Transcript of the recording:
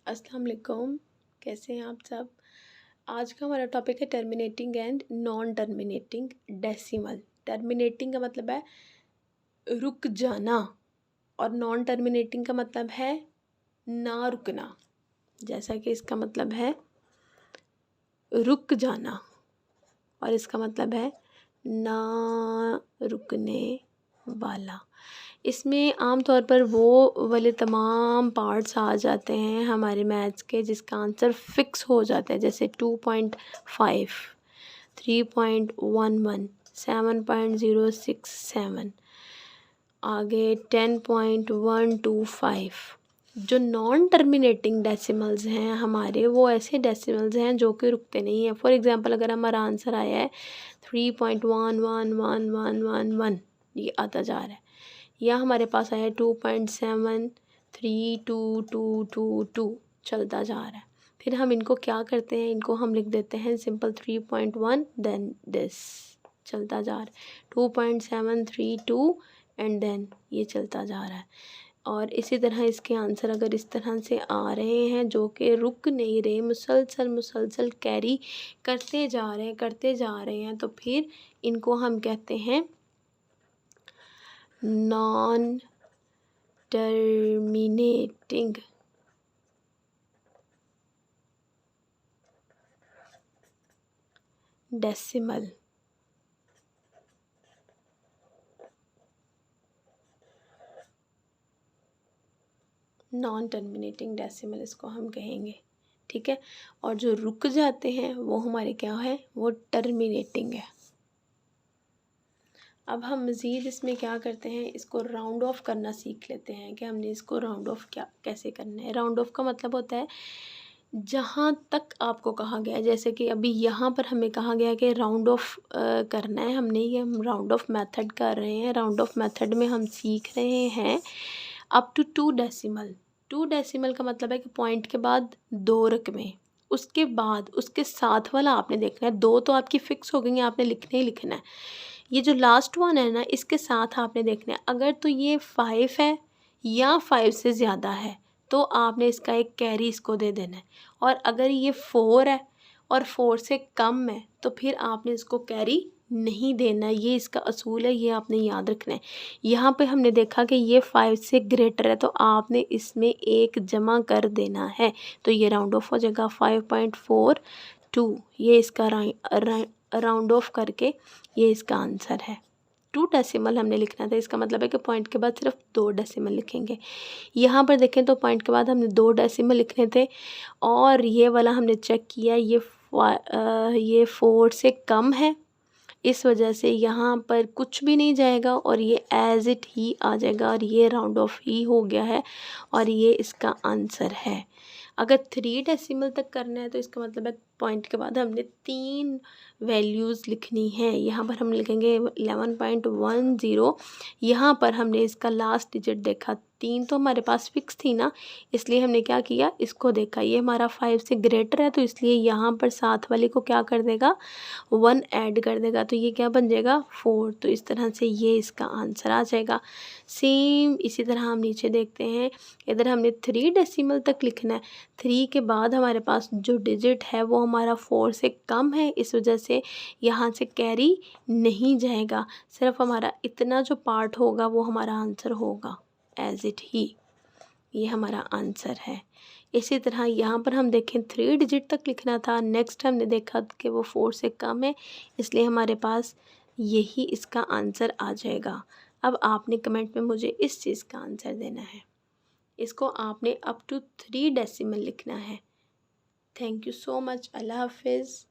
अस्सलाम वालेकुम। कैसे हैं आप सब। आज का हमारा टॉपिक है terminating and non terminating decimal. Terminating का मतलब है रुक जाना और नॉन टर्मिनेटिंग का मतलब है ना रुकना। जैसा कि इसका मतलब है रुक जाना और इसका मतलब है ना रुकने वाला। इसमें आम तौर पर वो वाले तमाम पार्ट्स आ जाते हैं हमारे मैथ्स के जिसका आंसर फिक्स हो जाता है, जैसे 2.5, 3.11, 7.067, आगे 10.125। जो नॉन टर्मिनेटिंग डेसिमल्स हैं हमारे, वो ऐसे डेसिमल्स हैं जो कि रुकते नहीं हैं। फॉर एग्जांपल अगर हमारा आंसर आया है 3.11111, ये आता जा रहा है, या हमारे पास आया 2.732222 चलता जा रहा है, फिर हम इनको क्या करते हैं, इनको हम लिख देते हैं सिंपल 3.1 देन दिस चलता जा रहा है, 2.732 एंड देन ये चलता जा रहा है। और इसी तरह इसके आंसर अगर इस तरह से आ रहे हैं जो कि रुक नहीं रहे, मुसलसल कैरी करते जा रहे हैं, तो फिर इनको हम कहते हैं non terminating decimal. Non terminating decimal इसको हम कहेंगे, ठीक है। और जो रुक जाते हैं वो हमारे क्या है, वो टर्मिनेटिंग है। अब हम मज़ीद इसमें क्या करते हैं, इसको राउंड ऑफ करना सीख लेते हैं कि हमने इसको राउंड ऑफ कैसे करना है। राउंड ऑफ का मतलब होता है जहाँ तक आपको कहा गया है, जैसे कि अभी यहाँ पर हमें कहा गया कि राउंड ऑफ करना है हमने, ये हम राउंड ऑफ मेथड कर रहे हैं। राउंड ऑफ मेथड में हम सीख रहे हैं अप टू 2 डेसिमल। 2 डेसिमल का मतलब है कि पॉइंट के बाद 2 रकमें, उसके बाद उसके साथ वाला आपने देखना है। 2 तो आपकी फ़िक्स हो गई हैं, आपने लिखना ही लिखना है। ये जो लास्ट वन है ना, इसके साथ आपने देखना है, अगर तो ये 5 है या 5 से ज़्यादा है तो आपने इसका एक कैरी इसको दे देना है, और अगर ये 4 है और 4 से कम है तो फिर आपने इसको कैरी नहीं देना। ये इसका असूल है, ये आपने याद रखना है। यहाँ पे हमने देखा कि ये 5 से ग्रेटर है तो आपने इसमें एक जमा कर देना है, तो ये राउंड ऑफ हो जाएगा 5.42। ये इसका राउंड ऑफ करके ये इसका आंसर है। 2 डेसिमल हमने लिखना था, इसका मतलब है कि पॉइंट के बाद सिर्फ 2 डेसिमल लिखेंगे। यहाँ पर देखें तो पॉइंट के बाद हमने 2 डेसिमल लिखने थे, और ये वाला हमने चेक किया, ये 4 से कम है, इस वजह से यहाँ पर कुछ भी नहीं जाएगा और ये एज इट ही आ जाएगा, और ये राउंड ऑफ ही हो गया है और ये इसका आंसर है। अगर 3 डेसिमल तक करना है तो इसका मतलब है पॉइंट के बाद हमने 3 वैल्यूज़ लिखनी है। यहाँ पर हम लिखेंगे 11.10। यहाँ पर हमने इसका लास्ट डिजिट देखा, 3 तो हमारे पास फिक्स थी ना, इसलिए हमने क्या किया, इसको देखा, ये हमारा 5 से ग्रेटर है तो इसलिए यहाँ पर साथ वाले को क्या कर देगा, 1 ऐड कर देगा, तो ये क्या बन जाएगा, 4। तो इस तरह से ये इसका आंसर आ जाएगा। सेम इसी तरह हम नीचे देखते हैं, इधर हमने 3 डेसिमल तक लिखना है। 3 के बाद हमारे पास जो डिजिट है वो हमारा 4 से कम है, इस वजह से यहाँ से कैरी नहीं जाएगा, सिर्फ हमारा इतना जो पार्ट होगा वो हमारा आंसर होगा एज इट ही। ये हमारा आंसर है। इसी तरह यहाँ पर हम देखें 3 डिजिट तक लिखना था, नेक्स्ट हमने देखा कि वो 4 से कम है, इसलिए हमारे पास यही इसका आंसर आ जाएगा। अब आपने कमेंट में मुझे इस चीज़ का आंसर देना है, इसको आपने अप टू 3 डेसिमल लिखना है। Thank you so much. अल्लाह हाफिज़।